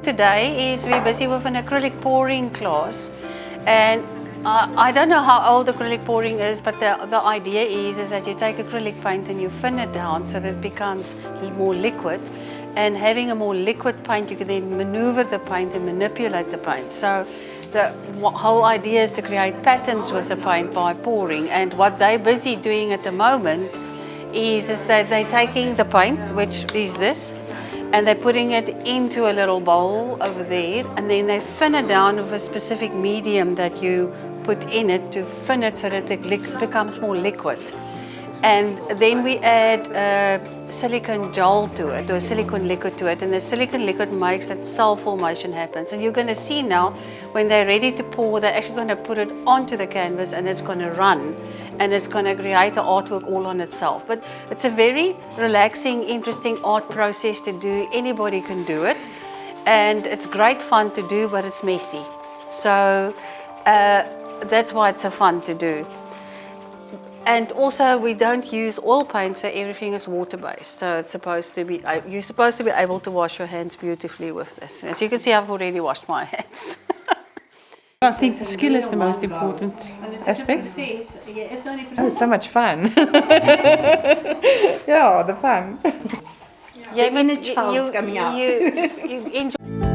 Today is we're busy with an acrylic pouring class, and I don't know how old acrylic pouring is, but the idea is that you take acrylic paint and you thin it down so that it becomes more liquid, and having a more liquid paint you can then maneuver the paint and manipulate the paint. So the whole idea is to create patterns with the paint by pouring, and what they're busy doing at the moment is that they're taking the paint, which is this, and they're putting it into a little bowl over there, and then they thin it down with a specific medium that you put in it to thin it so that it becomes more liquid. And then we add a silicone gel to it, or a silicone liquid to it, and the silicone liquid makes that cell formation happens. And you're going to see now, when they're ready to pour, they're actually going to put it onto the canvas and it's going to run, and it's going to create the artwork all on itself. But it's a very relaxing, interesting art process to do. Anybody can do it, and it's great fun to do, but it's messy. So that's why it's so fun to do. And also we don't use oil paint, so everything is water-based. So it's supposed to be, you're supposed to be able to wash your hands beautifully with this. As you can see, I've already washed my hands. I think the skill is the most important aspect. Oh, it's so much fun. Yeah, the fun. Yeah, the inner child's coming out. You enjoy.